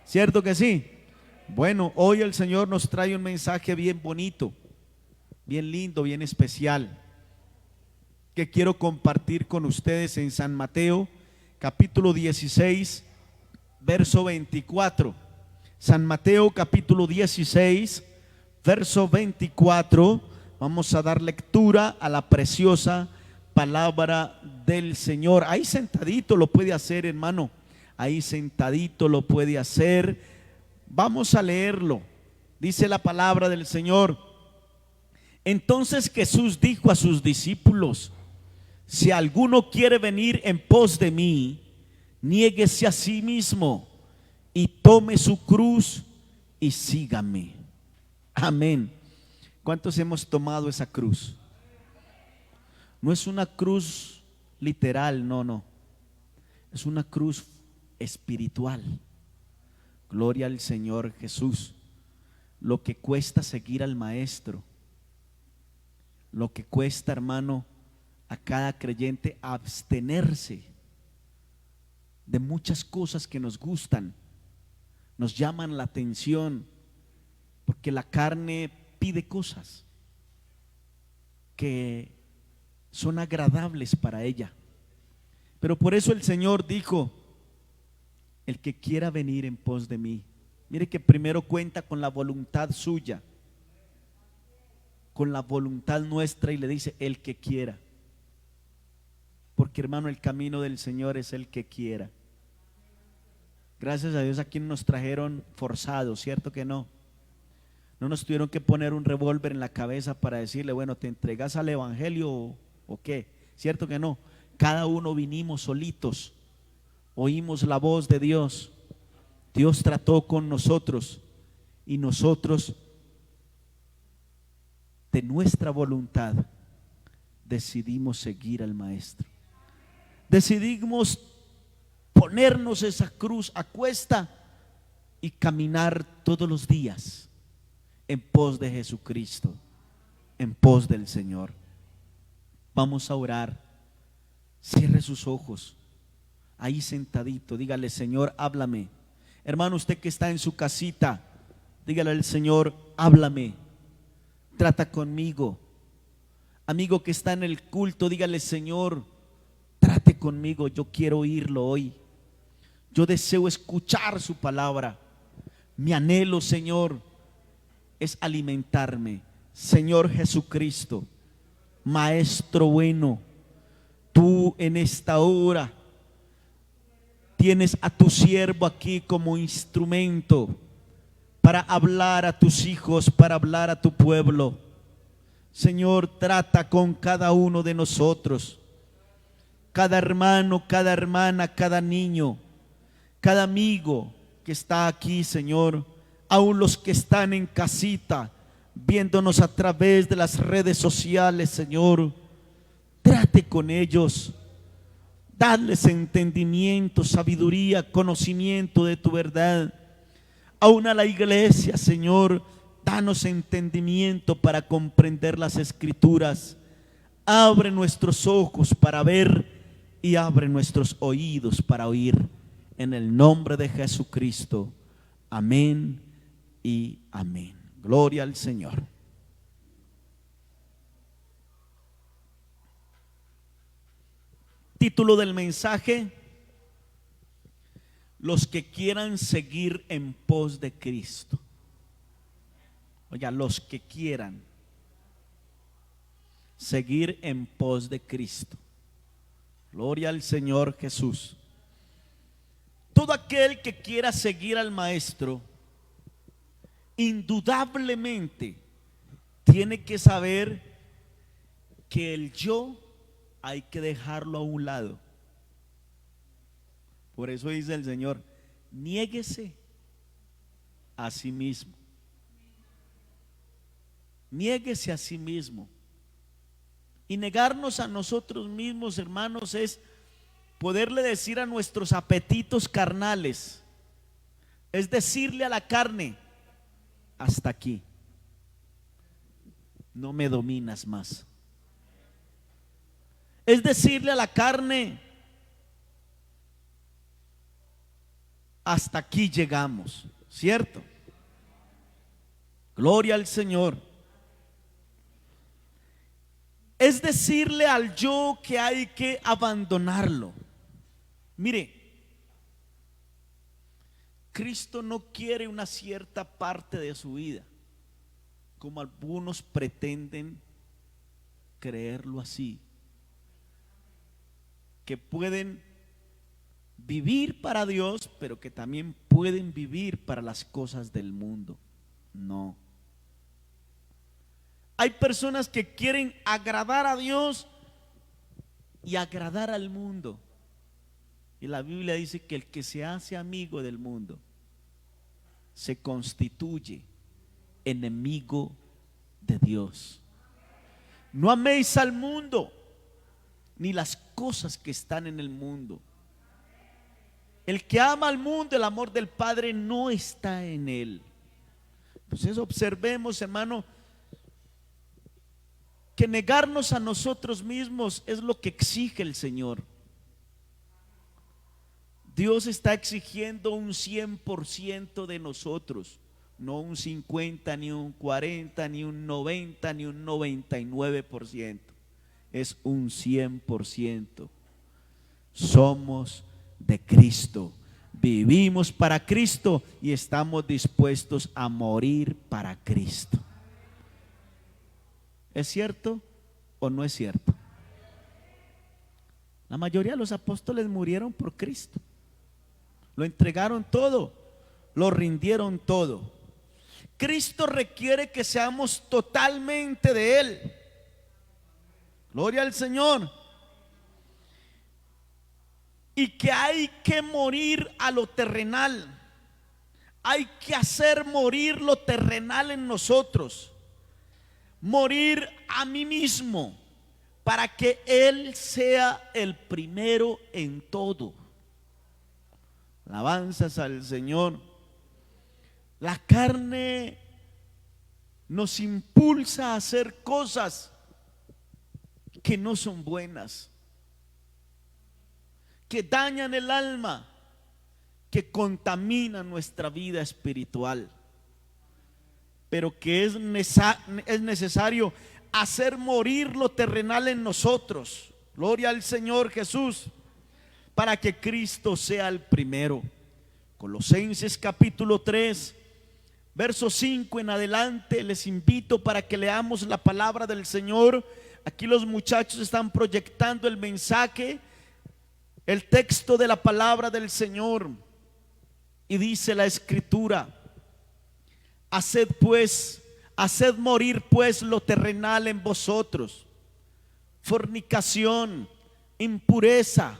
¿Cierto que sí? Bueno, hoy el Señor nos trae un mensaje bien bonito, bien lindo, bien especial, que quiero compartir con ustedes en San Mateo, capítulo 16, verso 24. San Mateo, capítulo 16, verso 24. Vamos a dar lectura a la preciosa palabra del Señor. Ahí sentadito lo puede hacer, hermano. Ahí sentadito lo puede hacer. Vamos a leerlo. Dice la palabra del Señor. Entonces Jesús dijo a sus discípulos: si alguno quiere venir en pos de mí, niéguese a sí mismo y tome su cruz y sígame. Amén. ¿Cuántos hemos tomado esa cruz? No es una cruz literal, no. Es una cruz espiritual. Gloria al Señor Jesús. Lo que cuesta seguir al Maestro, lo que cuesta, hermano, a cada creyente abstenerse de muchas cosas que nos gustan, nos llaman la atención, porque la carne pide cosas que son agradables para ella. Pero por eso el Señor dijo: el que quiera venir en pos de mí. Mire que primero cuenta con la voluntad suya, con la voluntad nuestra, y le dice: el que quiera. Porque, hermano, el camino del Señor es el que quiera. Gracias a Dios aquí no nos trajeron forzados, ¿cierto que no? No nos tuvieron que poner un revólver en la cabeza para decirle: bueno, ¿te entregas al evangelio o qué? ¿Cierto que no? Cada uno vinimos solitos, oímos la voz de Dios, Dios trató con nosotros y nosotros, de nuestra voluntad, decidimos seguir al Maestro. Decidimos ponernos esa cruz a cuesta y caminar todos los días en pos de Jesucristo, en pos del Señor. Vamos a orar. Cierre sus ojos, ahí sentadito, dígale: Señor, háblame. Hermano, usted que está en su casita, dígale al Señor: háblame, trata conmigo. Amigo que está en el culto, dígale: Señor, trate conmigo, yo quiero oírlo hoy. Yo deseo escuchar su palabra. Mi anhelo, Señor, es alimentarme. Señor Jesucristo, Maestro bueno, tú en esta hora tienes a tu siervo aquí como instrumento para hablar a tus hijos, para hablar a tu pueblo. Señor, trata con cada uno de nosotros, cada hermano, cada hermana, cada niño, cada amigo que está aquí, Señor, aún los que están en casita viéndonos a través de las redes sociales. Señor, trate con ellos, dadles entendimiento, sabiduría, conocimiento de tu verdad. Aún a la iglesia, Señor, danos entendimiento para comprender las Escrituras. Abre nuestros ojos para ver y abre nuestros oídos para oír. En el nombre de Jesucristo. Amén y amén. Gloria al Señor. Título del mensaje: los que quieran seguir en pos de Cristo. Oiga, los que quieran seguir en pos de Cristo. Gloria al Señor Jesús. Todo aquel que quiera seguir al Maestro, indudablemente tiene que saber que el yo hay que dejarlo a un lado. Por eso dice el Señor: niéguese a sí mismo. Niéguese a sí mismo. Y negarnos a nosotros mismos, hermanos, es poderle decir a nuestros apetitos carnales, es decirle a la carne: hasta aquí, no me dominas más. Es decirle a la carne: hasta aquí llegamos, ¿cierto? Gloria al Señor. Es decirle al yo que hay que abandonarlo. Mire, Cristo no quiere una cierta parte de su vida, como algunos pretenden creerlo así, que pueden vivir para Dios, pero que también pueden vivir para las cosas del mundo. No. Hay personas que quieren agradar a Dios y agradar al mundo. Y la Biblia dice que el que se hace amigo del mundo se constituye enemigo de Dios. No améis al mundo ni las cosas que están en el mundo. El que ama al mundo, el amor del Padre no está en él. Entonces observemos, hermano, que negarnos a nosotros mismos es lo que exige el Señor. Dios está exigiendo un 100% de nosotros, no un 50, ni un 40, ni un 90, ni un 99%. Es un 100%. Somos de Cristo, vivimos para Cristo y estamos dispuestos a morir para Cristo. ¿Es cierto o no es cierto? La mayoría de los apóstoles murieron por Cristo. Lo entregaron todo, lo rindieron todo. Cristo requiere que seamos totalmente de Él. Gloria al Señor. Y que hay que morir a lo terrenal. Hay que hacer morir lo terrenal en nosotros. Morir a mí mismo para que Él sea el primero en todo. Alabanzas al Señor. La carne nos impulsa a hacer cosas que no son buenas, que dañan el alma, que contaminan nuestra vida espiritual, pero que es necesario hacer morir lo terrenal en nosotros. Gloria al Señor Jesús, para que Cristo sea el primero. Colosenses capítulo 3, verso 5 en adelante, les invito para que leamos la palabra del Señor. Aquí los muchachos están proyectando el mensaje, el texto de la palabra del Señor, y dice la Escritura: haced morir pues lo terrenal en vosotros: fornicación, impureza,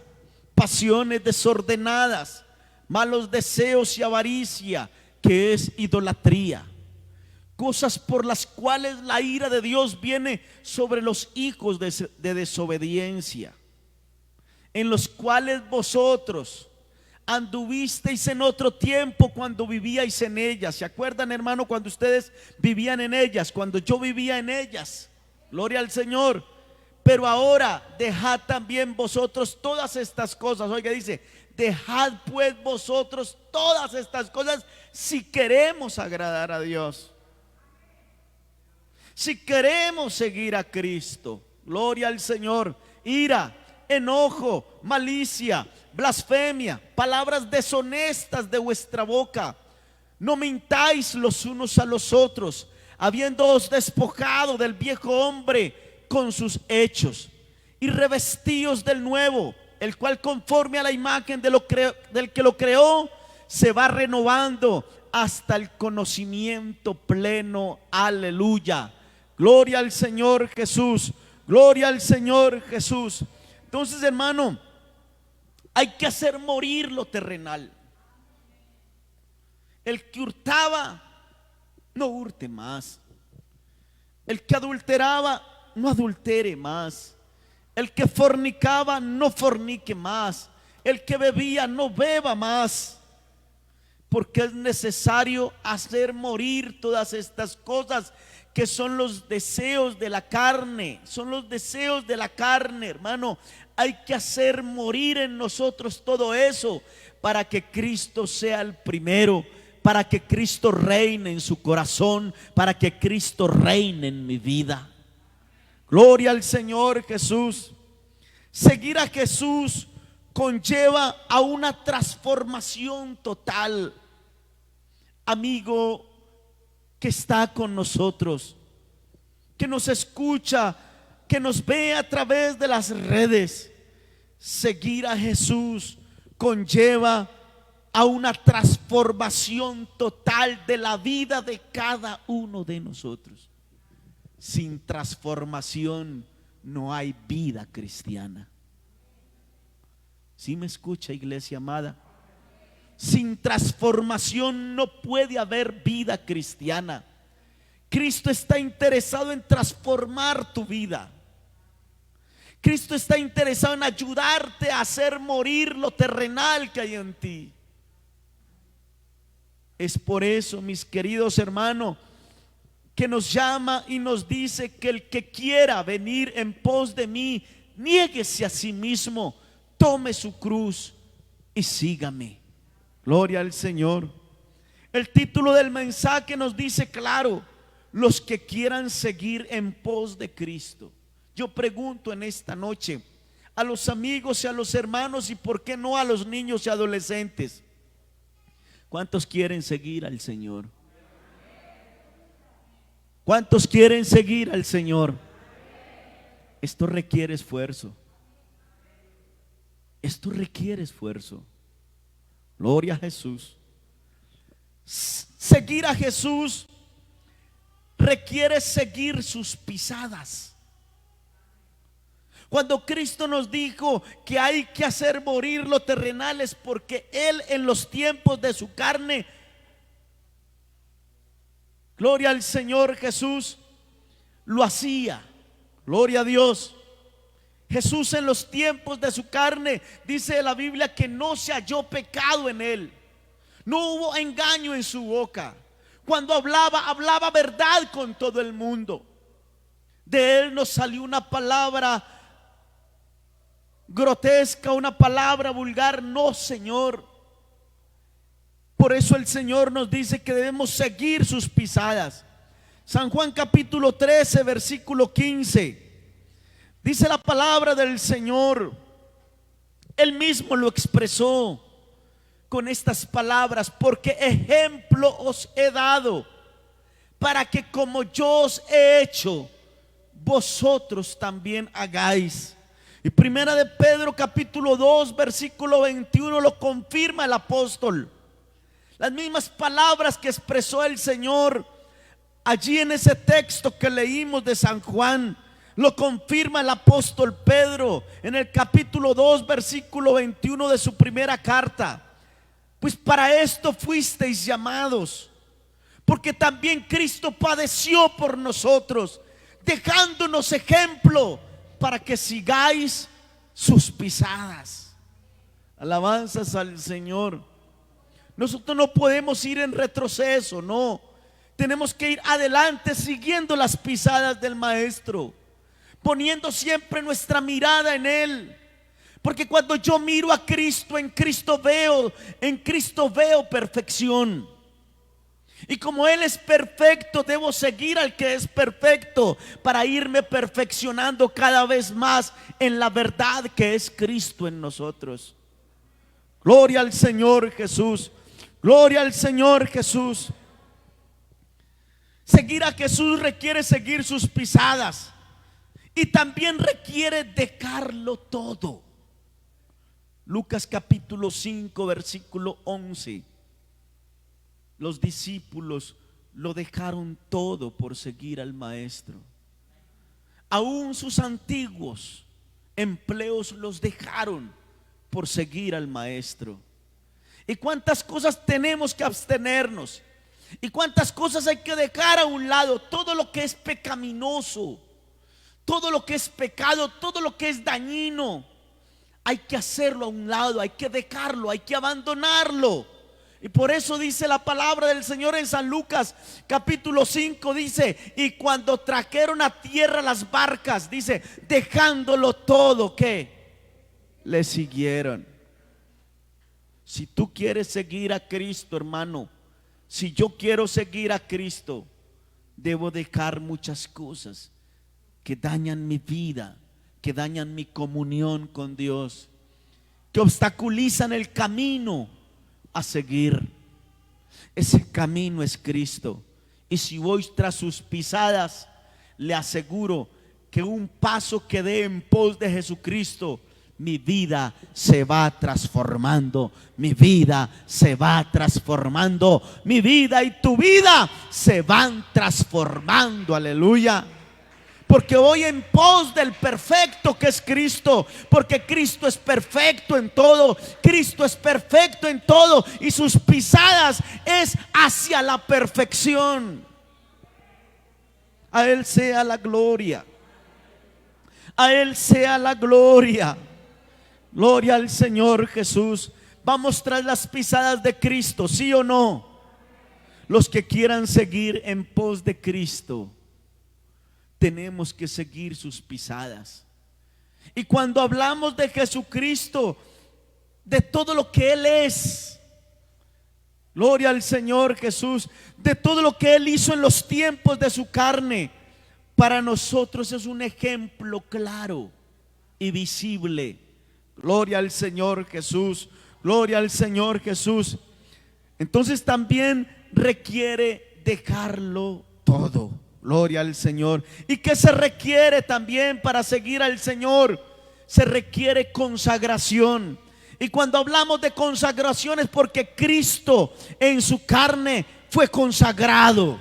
pasiones desordenadas, malos deseos y avaricia, que es idolatría. Cosas por las cuales la ira de Dios viene sobre los hijos de desobediencia, en los cuales vosotros anduvisteis en otro tiempo cuando vivíais en ellas. ¿Se acuerdan, hermano, cuando ustedes vivían en ellas? Cuando yo vivía en ellas. Gloria al Señor. Pero ahora dejad también vosotros todas estas cosas. Oiga, dice: dejad pues vosotros todas estas cosas si queremos agradar a Dios, si queremos seguir a Cristo. Gloria al Señor. Ira, enojo, malicia, blasfemia, palabras deshonestas de vuestra boca. No mintáis los unos a los otros, habiéndoos despojado del viejo hombre con sus hechos, y revestíos del nuevo, el cual conforme a la imagen del que lo creó, se va renovando hasta el conocimiento pleno. Aleluya. Gloria al Señor Jesús. Gloria al Señor Jesús. Entonces, hermano, hay que hacer morir lo terrenal. El que hurtaba, no hurte más. El que adulteraba, no adultere más. El que fornicaba, no fornique más. El que bebía, no beba más. Porque es necesario hacer morir todas estas cosas que son los deseos de la carne. Son los deseos de la carne, hermano. hay que hacer morir en nosotros todo eso para que Cristo sea el primero, para que Cristo reine en su corazón, para que Cristo reine en mi vida. Gloria al Señor Jesús. Seguir a Jesús conlleva a una transformación total. Amigo que está con nosotros, que nos escucha, que nos ve a través de las redes, seguir a Jesús conlleva a una transformación total de la vida de cada uno de nosotros. Sin transformación no hay vida cristiana. ¿Sí me escucha, iglesia amada? Sin transformación no puede haber vida cristiana. Cristo está interesado en transformar tu vida. Cristo está interesado en ayudarte a hacer morir lo terrenal que hay en ti. Es por eso, mis queridos hermanos, que nos llama y nos dice que el que quiera venir en pos de mí, niéguese a sí mismo, tome su cruz y sígame. Gloria al Señor. El título del mensaje nos dice claro: los que quieran seguir en pos de Cristo. Yo pregunto en esta noche a los amigos y a los hermanos, y por qué no a los niños y adolescentes: ¿cuántos quieren seguir al Señor? ¿Cuántos quieren seguir al Señor? Esto requiere esfuerzo. Esto requiere esfuerzo. Gloria a Jesús. Seguir a Jesús requiere seguir sus pisadas. Cuando Cristo nos dijo que hay que hacer morir lo terrenal, es porque Él en los tiempos de su carne, gloria al Señor Jesús, lo hacía. Gloria a Dios. Jesús en los tiempos de su carne, dice la Biblia, que no se halló pecado en Él. No hubo engaño en su boca. Cuando hablaba verdad con todo el mundo. De Él no salió una palabra grotesca, una palabra vulgar. No, Señor. Por eso el Señor nos dice que debemos seguir sus pisadas. San Juan capítulo 13, versículo 15. Dice la palabra del Señor. Él mismo lo expresó con estas palabras: porque ejemplo os he dado, para que como yo os he hecho, vosotros también hagáis. Y primera de Pedro capítulo 2, versículo 21 lo confirma el apóstol. Las mismas palabras que expresó el Señor allí en ese texto que leímos de San Juan, lo confirma el apóstol Pedro en el capítulo 2, versículo 21 de su primera carta. Pues para esto fuisteis llamados, porque también Cristo padeció por nosotros, dejándonos ejemplo para que sigáis sus pisadas. Alabanzas al Señor. Nosotros no podemos ir en retroceso, no. Tenemos que ir adelante siguiendo las pisadas del Maestro, poniendo siempre nuestra mirada en Él. Porque cuando yo miro a Cristo, en Cristo veo perfección. Y como Él es perfecto, debo seguir al que es perfecto para irme perfeccionando cada vez más en la verdad que es Cristo en nosotros. Gloria al Señor Jesús. Gloria al Señor Jesús. Seguir a Jesús requiere seguir sus pisadas. Y también requiere dejarlo todo. Lucas capítulo 5, versículo 11. Los discípulos lo dejaron todo por seguir al Maestro. Aún sus antiguos empleos los dejaron por seguir al Maestro. Y cuántas cosas tenemos que abstenernos, y cuántas cosas hay que dejar a un lado. Todo lo que es pecaminoso, todo lo que es pecado, todo lo que es dañino, hay que hacerlo a un lado, hay que dejarlo, hay que abandonarlo. Y por eso dice la palabra del Señor en San Lucas capítulo 5, dice: y cuando trajeron a tierra las barcas, dice, dejándolo todo, ¿qué? le siguieron. Si tú quieres seguir a Cristo, hermano, si yo quiero seguir a Cristo, debo dejar muchas cosas que dañan mi vida, que dañan mi comunión con Dios, que obstaculizan el camino a seguir. Ese camino es Cristo. Y si voy tras sus pisadas, le aseguro que un paso que dé en pos de Jesucristo, mi vida se va transformando, mi vida se va transformando, mi vida y tu vida se van transformando, aleluya. Porque voy en pos del perfecto que es Cristo, porque Cristo es perfecto en todo, Cristo es perfecto en todo y sus pisadas es hacia la perfección. A Él sea la gloria, a Él sea la gloria. Gloria al Señor Jesús. Vamos tras las pisadas de Cristo, ¿sí o no? Los que quieran seguir en pos de Cristo, tenemos que seguir sus pisadas. Y cuando hablamos de Jesucristo, de todo lo que Él es, gloria al Señor Jesús, de todo lo que Él hizo en los tiempos de su carne, para nosotros es un ejemplo claro y visible. Gloria al Señor Jesús, gloria al Señor Jesús. Entonces también requiere dejarlo todo. Gloria al Señor. ¿Y qué se requiere también para seguir al Señor? Se requiere consagración. Y cuando hablamos de consagración es porque Cristo en su carne fue consagrado.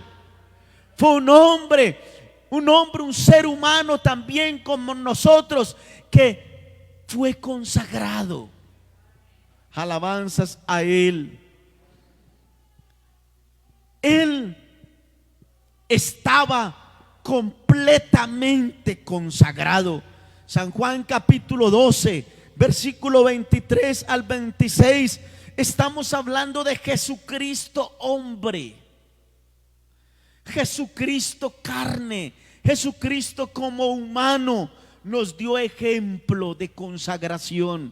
Fue un hombre, un ser humano también como nosotros, que fue consagrado. Alabanzas a Él. Él estaba completamente consagrado. San Juan capítulo 12, versículo 23 al 26. Estamos hablando de Jesucristo hombre, Jesucristo carne, Jesucristo como humano. Nos dio ejemplo de consagración.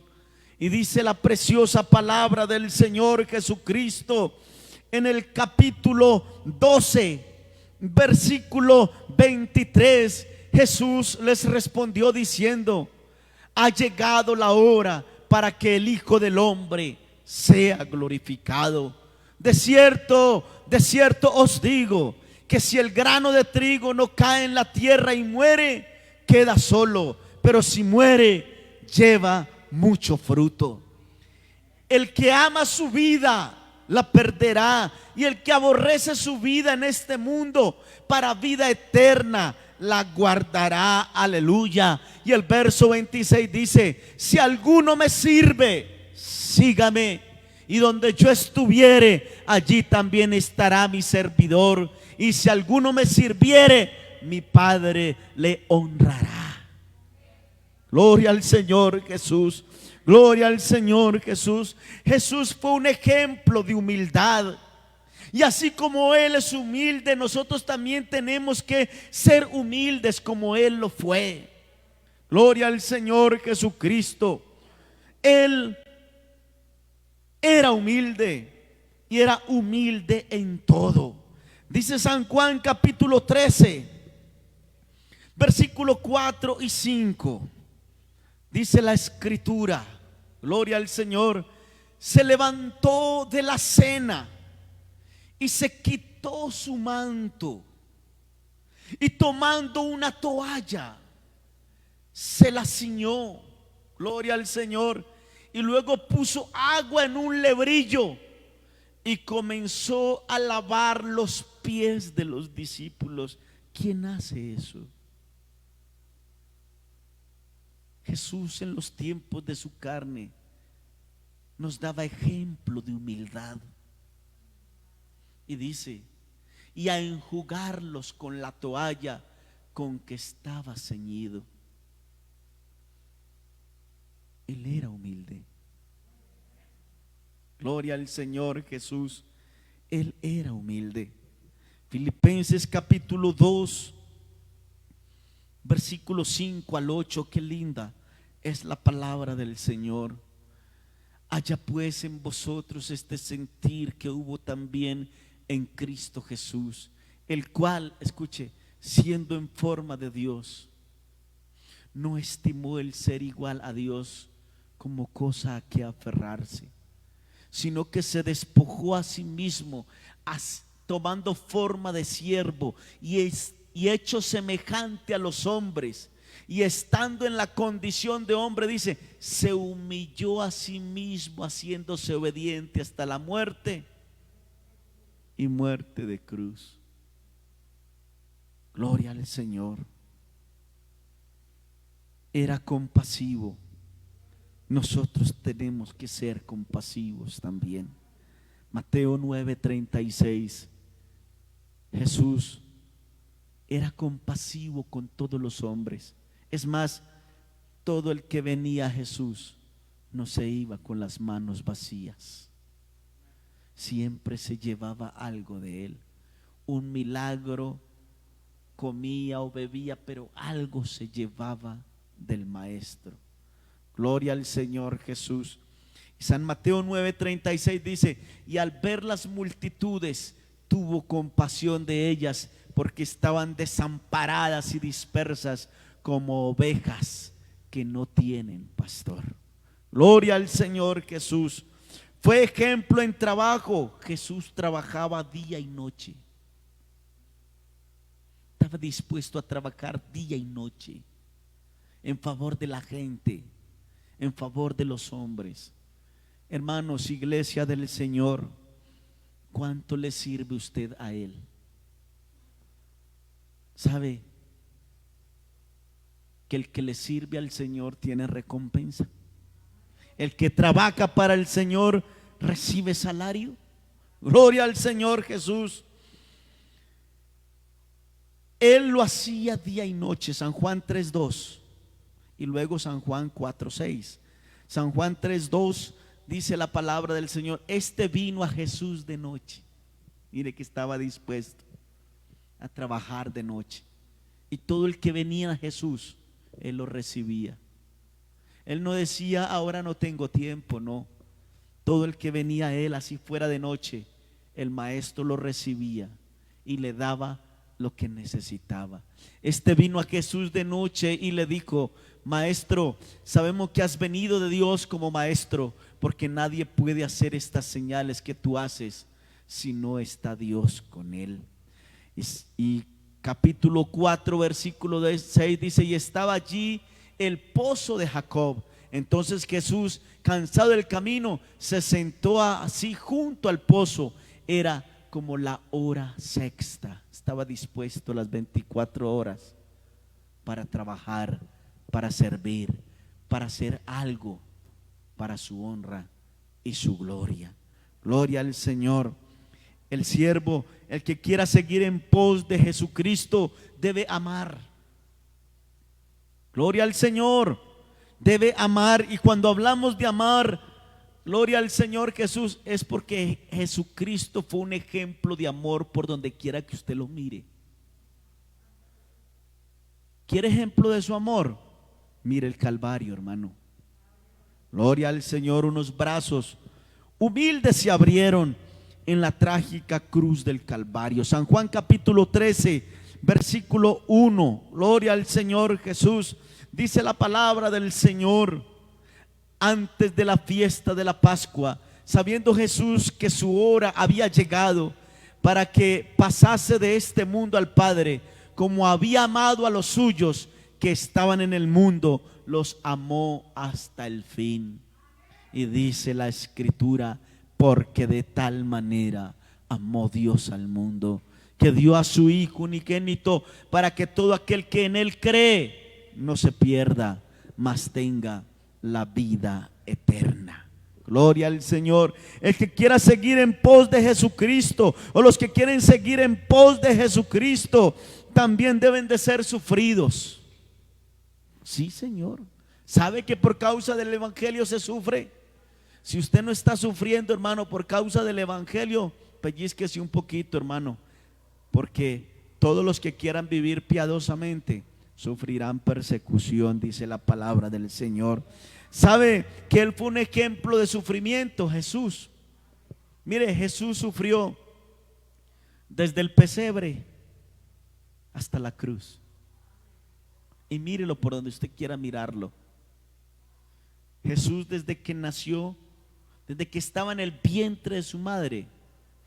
Y dice la preciosa palabra del Señor Jesucristo en el capítulo 12, versículo 23. Jesús les respondió diciendo: ha llegado la hora para que el Hijo del Hombre sea glorificado. De cierto os digo que si el grano de trigo no cae en la tierra y muere, queda solo, pero si muere, lleva mucho fruto. El que ama su vida la perderá, y el que aborrece su vida en este mundo para vida eterna la guardará. Aleluya. Y el verso 26 dice: si alguno me sirve, sígame, y donde yo estuviere, allí también estará mi servidor. Y si alguno me sirviere, mi Padre le honrará. Gloria al Señor Jesús. Gloria al Señor Jesús. Jesús fue un ejemplo de humildad. Y así como Él es humilde, nosotros también tenemos que ser humildes como Él lo fue. Gloria al Señor Jesucristo. Él era humilde y era humilde en todo. Dice San Juan capítulo 13, versículo 4 y 5. Dice la escritura, gloria al Señor: se levantó de la cena y se quitó su manto, y tomando una toalla se la ciñó, gloria al Señor, y luego puso agua en un lebrillo y comenzó a lavar los pies de los discípulos. ¿Quién hace eso? Jesús en los tiempos de su carne nos daba ejemplo de humildad. Y dice: y a enjugarlos con la toalla con que estaba ceñido. Él era humilde. Gloria al Señor Jesús. Él era humilde. Filipenses capítulo 2, versículo 5 al 8. Qué linda Es la palabra del Señor. Haya pues en vosotros este sentir que hubo también en Cristo Jesús, el cual, escuche, siendo en forma de Dios, no estimó el ser igual a Dios como cosa a que aferrarse, sino que se despojó a sí mismo, tomando forma de siervo y hecho semejante a los hombres, y estando en la condición de hombre, dice, se humilló a sí mismo, haciéndose obediente hasta la muerte y muerte de cruz. Gloria al Señor. Era compasivo. Nosotros tenemos que ser compasivos también. Mateo 9:36. Jesús era compasivo con todos los hombres. Es más, todo el que venía a Jesús no se iba con las manos vacías. Siempre se llevaba algo de él. Un milagro, comía o bebía, pero algo se llevaba del Maestro. Gloria al Señor Jesús. San Mateo 9:36 dice: y al ver las multitudes tuvo compasión de ellas, porque estaban desamparadas y dispersas como ovejas que no tienen pastor. Gloria al Señor Jesús. Fue ejemplo en trabajo. Jesús trabajaba día y noche. Estaba dispuesto a trabajar día y noche en favor de la gente, en favor de los hombres. Hermanos, iglesia del Señor, ¿cuánto le sirve usted a Él? ¿Sabe que el que le sirve al Señor tiene recompensa? El que trabaja para el Señor recibe salario. Gloria al Señor Jesús. Él lo hacía día y noche. San Juan 3:2 y luego San Juan 4:6. San Juan 3:2 dice la palabra del Señor: este vino a Jesús de noche. Mire que estaba dispuesto a trabajar de noche, y todo el que venía a Jesús, Él lo recibía. Él no decía, ahora no tengo tiempo, no. Todo el que venía a Él, así fuera de noche, el Maestro lo recibía y le daba lo que necesitaba. Este vino a Jesús de noche y le dijo: Maestro, sabemos que has venido de Dios como maestro, porque nadie puede hacer estas señales que tú haces si no está Dios con él. Y capítulo 4 versículo 6 dice: y estaba allí el pozo de Jacob. Entonces Jesús, cansado del camino, se sentó así junto al pozo. Era como la hora sexta. Estaba dispuesto las 24 horas para trabajar, para servir, para hacer algo para su honra y su gloria. Gloria al Señor. El siervo, el que quiera seguir en pos de Jesucristo, debe amar. Gloria al Señor. Debe amar. Y cuando hablamos de amar, gloria al Señor Jesús, es porque Jesucristo fue un ejemplo de amor por donde quiera que usted lo mire. ¿Quiere ejemplo de su amor? Mire el Calvario, hermano. Gloria al Señor. Unos brazos humildes se abrieron en la trágica cruz del Calvario. San Juan capítulo 13 versículo 1. Gloria al Señor Jesús. Dice la palabra del Señor: antes de la fiesta de la Pascua, sabiendo Jesús que su hora había llegado para que pasase de este mundo al Padre, como había amado a los suyos que estaban en el mundo, los amó hasta el fin. Y dice la Escritura: porque de tal manera amó Dios al mundo, que dio a su Hijo unigénito, para que todo aquel que en Él cree no se pierda, mas tenga la vida eterna. Gloria al Señor. El que quiera seguir en pos de Jesucristo, o los que quieren seguir en pos de Jesucristo, también deben de ser sufridos. Sí, Señor. ¿Sabe que por causa del Evangelio se sufre? Si usted no está sufriendo, hermano, por causa del Evangelio, pellizquese un poquito, hermano, porque todos los que quieran vivir piadosamente sufrirán persecución, dice la palabra del Señor. ¿Sabe que Él fue un ejemplo de sufrimiento? Jesús. Mire, Jesús sufrió desde el pesebre hasta la cruz. Y mírelo por donde usted quiera mirarlo. Jesús, desde que nació, desde que estaba en el vientre de su madre,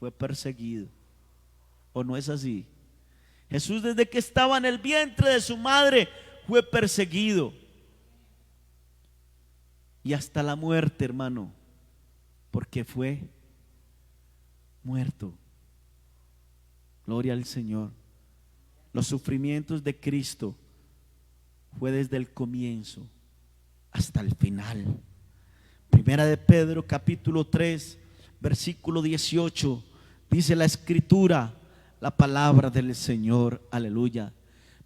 fue perseguido. ¿O no es así? Jesús, desde que estaba en el vientre de su madre, fue perseguido. Y hasta la muerte, hermano, porque fue muerto. Gloria al Señor. Los sufrimientos de Cristo fue desde el comienzo hasta el final. Primera de Pedro capítulo 3 versículo 18, dice la escritura, la palabra del Señor, aleluya.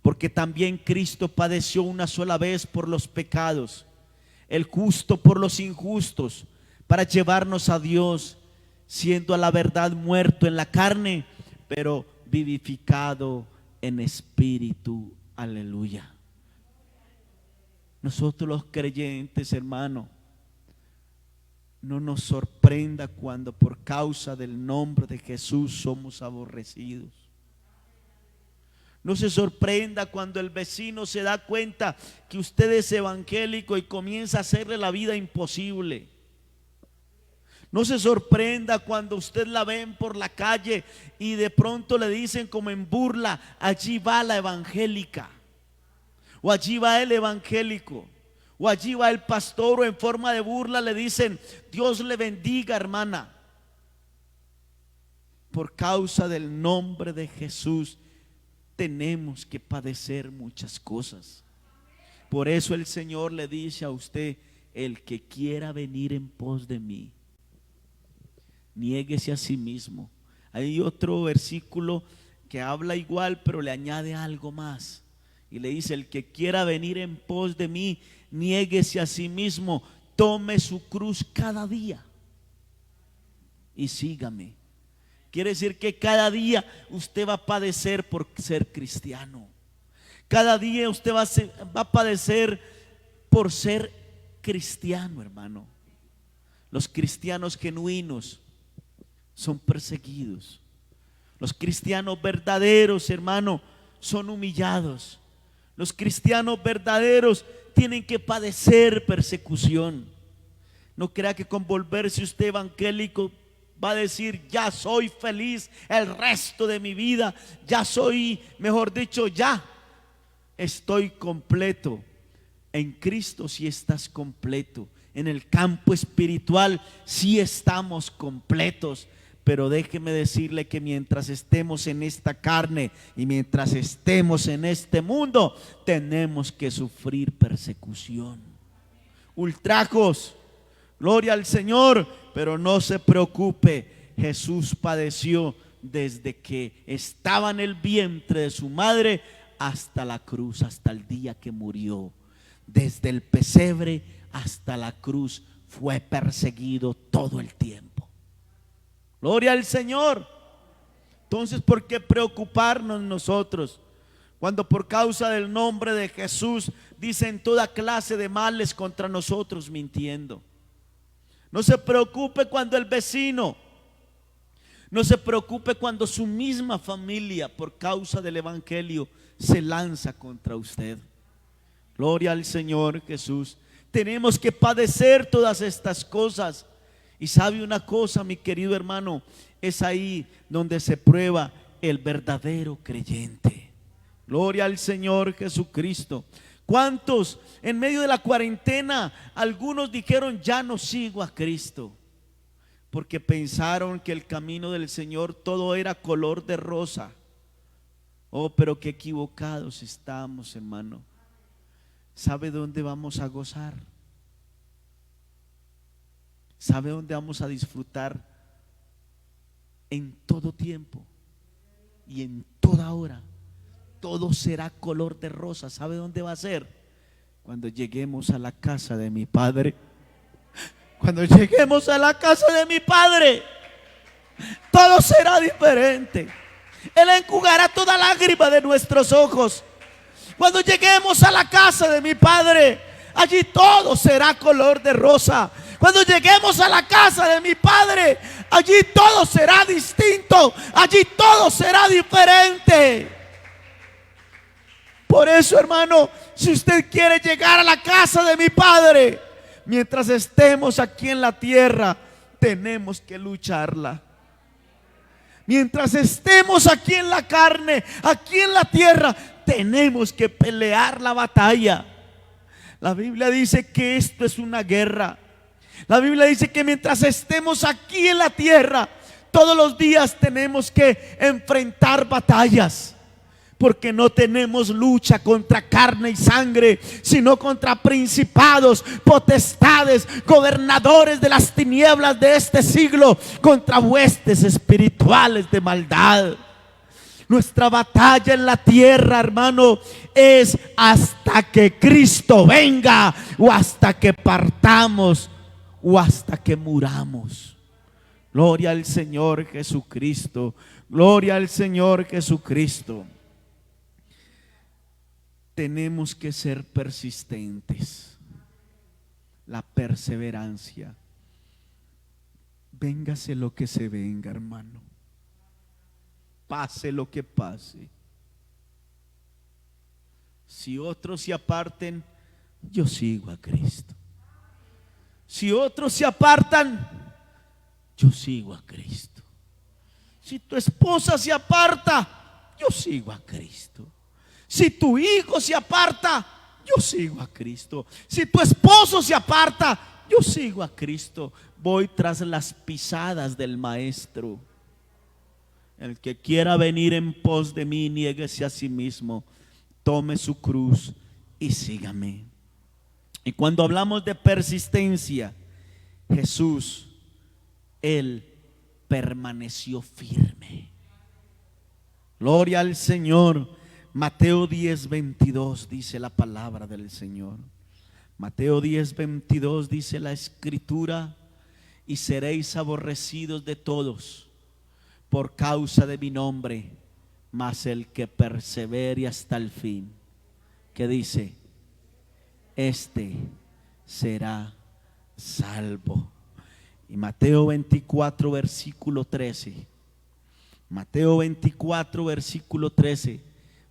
Porque también Cristo padeció una sola vez por los pecados, el justo por los injustos, para llevarnos a Dios, siendo a la verdad muerto en la carne, pero vivificado en espíritu, aleluya. Nosotros los creyentes, hermano, no nos sorprenda cuando por causa del nombre de Jesús somos aborrecidos. No se sorprenda cuando el vecino se da cuenta que usted es evangélico y comienza a hacerle la vida imposible. No se sorprenda cuando usted la ven por la calle y de pronto le dicen como en burla: allí va la evangélica, o allí va el evangélico, o allí va el pastor, o en forma de burla le dicen: Dios le bendiga, hermana. Por causa del nombre de Jesús tenemos que padecer muchas cosas. Por eso el Señor le dice a usted: el que quiera venir en pos de mí, niéguese a sí mismo. Hay otro versículo que habla igual, pero le añade algo más y le dice: el que quiera venir en pos de mí, niéguese a sí mismo, tome su cruz cada día y sígame. Quiere decir que cada día usted va a padecer por ser cristiano. Cada día usted va a padecer por ser cristiano, hermano. Los cristianos genuinos son perseguidos. Los cristianos verdaderos, hermano, son humillados. Los cristianos verdaderos tienen que padecer persecución. No crea que con volverse usted evangélico va a decir: ya soy feliz el resto de mi vida, ya soy, mejor dicho, ya estoy completo. En Cristo sí estás completo. En el campo espiritual sí estamos completos. Pero déjeme decirle que mientras estemos en esta carne y mientras estemos en este mundo, tenemos que sufrir persecución, ultrajos. Gloria al Señor. Pero no se preocupe, Jesús padeció desde que estaba en el vientre de su madre hasta la cruz, hasta el día que murió. Desde el pesebre hasta la cruz fue perseguido todo el tiempo. Gloria al Señor. Entonces, ¿por qué preocuparnos nosotros cuando por causa del nombre de Jesús dicen toda clase de males contra nosotros mintiendo? No se preocupe cuando el vecino, no se preocupe cuando su misma familia por causa del evangelio se lanza contra usted. Gloria al Señor Jesús. Tenemos que padecer todas estas cosas. Y sabe una cosa, mi querido hermano, es ahí donde se prueba el verdadero creyente. Gloria al Señor Jesucristo. ¿Cuántos en medio de la cuarentena, algunos dijeron: ya no sigo a Cristo? Porque pensaron que el camino del Señor todo era color de rosa. Oh, pero qué equivocados estamos, hermano. ¿Sabe dónde vamos a gozar? ¿Sabe dónde vamos a disfrutar? En todo tiempo y en toda hora. Todo será color de rosa. ¿Sabe dónde va a ser? Cuando lleguemos a la casa de mi Padre. Cuando lleguemos a la casa de mi Padre, todo será diferente. Él enjugará toda lágrima de nuestros ojos. Cuando lleguemos a la casa de mi Padre, allí todo será color de rosa. Cuando lleguemos a la casa de mi Padre, allí todo será distinto, allí todo será diferente. Por eso, hermano, si usted quiere llegar a la casa de mi Padre, mientras estemos aquí en la tierra, tenemos que lucharla. Mientras estemos aquí en la carne, aquí en la tierra, tenemos que pelear la batalla. La Biblia dice que esto es una guerra. La Biblia dice que mientras estemos aquí en la tierra, todos los días tenemos que enfrentar batallas. Porque no tenemos lucha contra carne y sangre, sino contra principados, potestades, gobernadores de las tinieblas de este siglo, contra huestes espirituales de maldad. Nuestra batalla en la tierra, hermano, es hasta que Cristo venga, o hasta que partamos, o hasta que muramos. Gloria al Señor Jesucristo. Gloria al Señor Jesucristo. Tenemos que ser persistentes. La perseverancia. Véngase lo que se venga, hermano. Pase lo que pase. Si otros se aparten, yo sigo a Cristo. Si otros se apartan, yo sigo a Cristo. Si tu esposa se aparta, yo sigo a Cristo. Si tu hijo se aparta, yo sigo a Cristo. Si tu esposo se aparta, yo sigo a Cristo. Voy tras las pisadas del Maestro. El que quiera venir en pos de mí, niéguese a sí mismo, tome su cruz y sígame. Y cuando hablamos de persistencia, Jesús, Él permaneció firme. Gloria al Señor. Mateo 10:22 dice la palabra del Señor. Mateo 10:22 dice la Escritura: y seréis aborrecidos de todos por causa de mi nombre, mas el que persevere hasta el fin, ¿qué dice? Este será salvo. Y Mateo 24 versículo 13. Mateo 24 versículo 13.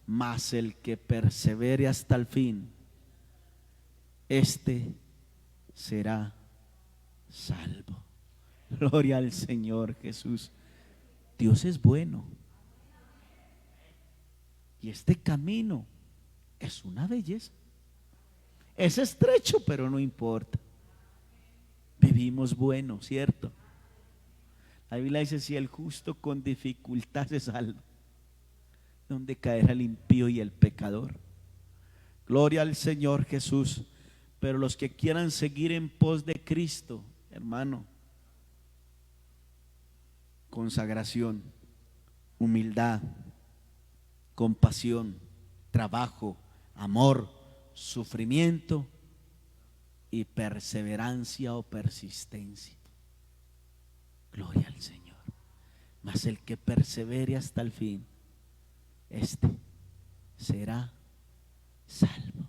Mas el que persevere hasta el fin, este será salvo. Gloria al Señor Jesús. Dios es bueno. Y este camino es una belleza. Es estrecho, pero no importa. Vivimos bueno, ¿cierto? La Biblia dice: si el justo con dificultad se salva, ¿dónde caerá el impío y el pecador? Gloria al Señor Jesús. Pero los que quieran seguir en pos de Cristo, hermano, consagración, humildad, compasión, trabajo, amor, sufrimiento y perseverancia o persistencia. Gloria al Señor. Mas el que persevere hasta el fin, este será salvo.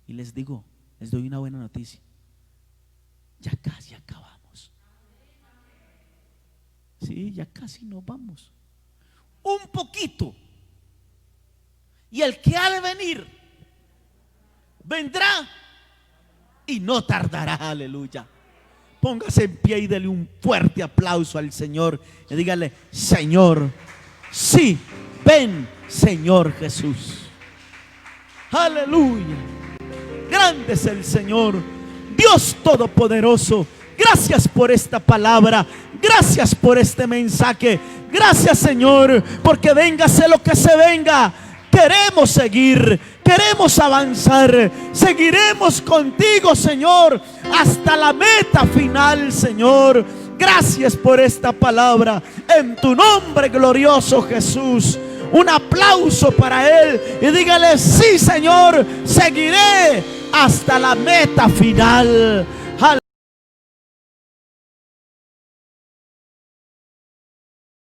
Y les digo, les doy una buena noticia: ya casi acabamos. Sí, ya casi nos vamos. Un poquito. Y el que ha de venir, vendrá y no tardará. Aleluya. Póngase en pie y dele un fuerte aplauso al Señor y dígale: Señor, sí, ven, Señor Jesús. Aleluya. Grande es el Señor, Dios Todopoderoso. Gracias por esta palabra. Gracias por este mensaje. Gracias, Señor, porque véngase lo que se venga. Queremos seguir, queremos avanzar. Seguiremos contigo, Señor, hasta la meta final, Señor. Gracias por esta palabra. En tu nombre glorioso, Jesús. Un aplauso para Él y dígale: sí, Señor, seguiré hasta la meta final.